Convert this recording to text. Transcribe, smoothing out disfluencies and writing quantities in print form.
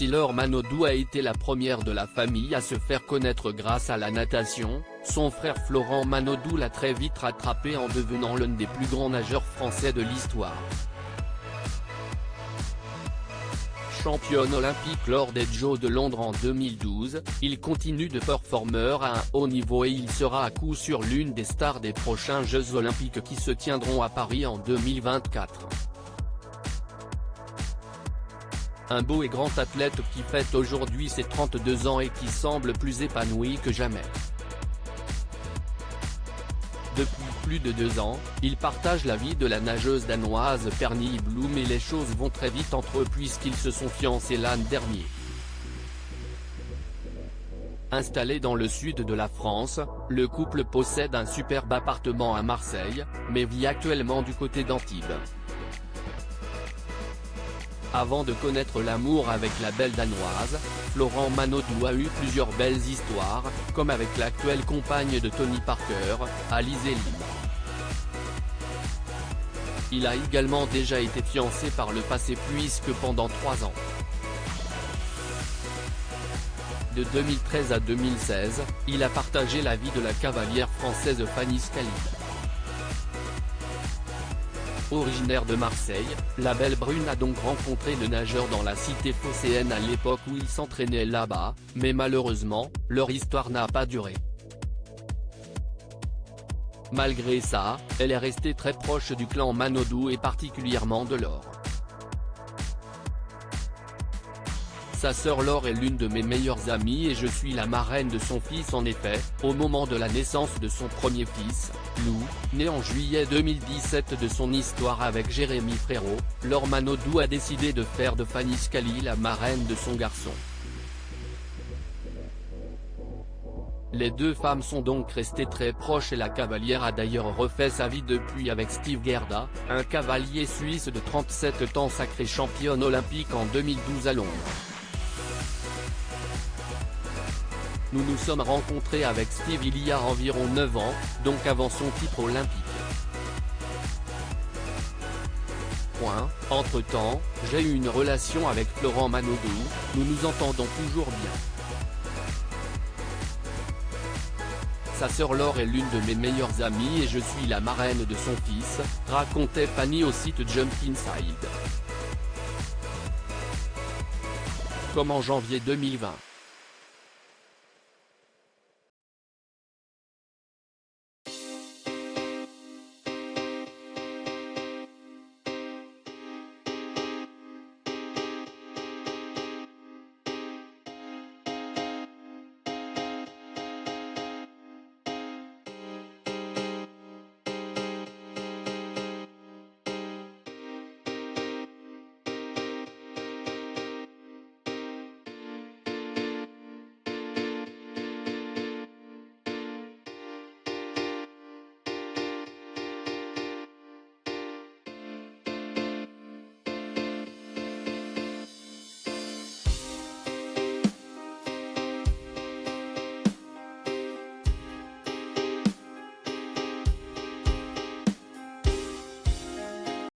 si Laure Manodou a été la première de la famille à se faire connaître grâce à la natation, son frère Florent Manodou l'a très vite rattrapé en devenant l'un des plus grands nageurs français de l'histoire. Championne olympique lors des Jeux de Londres en 2012, il continue de performer à un haut niveau et il sera à coup sûr l'une des stars des prochains Jeux olympiques qui se tiendront à Paris en 2024. Un beau et grand athlète qui fête aujourd'hui ses 32 ans et qui semble plus épanoui que jamais. Depuis plus de 2 ans, il partage la vie de la nageuse danoise Pernille Bloom et les choses vont très vite entre eux puisqu'ils se sont fiancés l'an dernier. Installé dans le sud de la France, le couple possède un superbe appartement à Marseille, mais vit actuellement du côté d'Antibes. Avant de connaître l'amour avec la belle danoise, Florent Manodou a eu plusieurs belles histoires, comme avec l'actuelle compagne de Tony Parker, Alizé Lim. Il a également déjà été fiancé par le passé puisque pendant 3 ans. De 2013 à 2016, il a partagé la vie de la cavalière française Fanny Scali. Originaire de Marseille, la belle brune a donc rencontré le nageur dans la cité phocéenne à l'époque où il s'entraînait là-bas, mais malheureusement, leur histoire n'a pas duré. Malgré ça, elle est restée très proche du clan Manodou et particulièrement de Laure. Sa sœur Laure est l'une de mes meilleures amies et je suis la marraine de son fils. En effet, au moment de la naissance de son premier fils, Lou, né en juillet 2017 de son histoire avec Jérémy Frérot, Laure Manodou a décidé de faire de Fanny Scali la marraine de son garçon. Les deux femmes sont donc restées très proches et la cavalière a d'ailleurs refait sa vie depuis avec Steve Gerda, un cavalier suisse de 37 ans sacré championne olympique en 2012 à Londres. Nous nous sommes rencontrés avec Steve il y a environ 9 ans, donc avant son titre olympique. Entre-temps, j'ai eu une relation avec Florent Manodou, nous nous entendons toujours bien. Sa sœur Laure est l'une de mes meilleures amies et je suis la marraine de son fils, racontait Fanny au site Jump Inside. Comme en janvier 2020.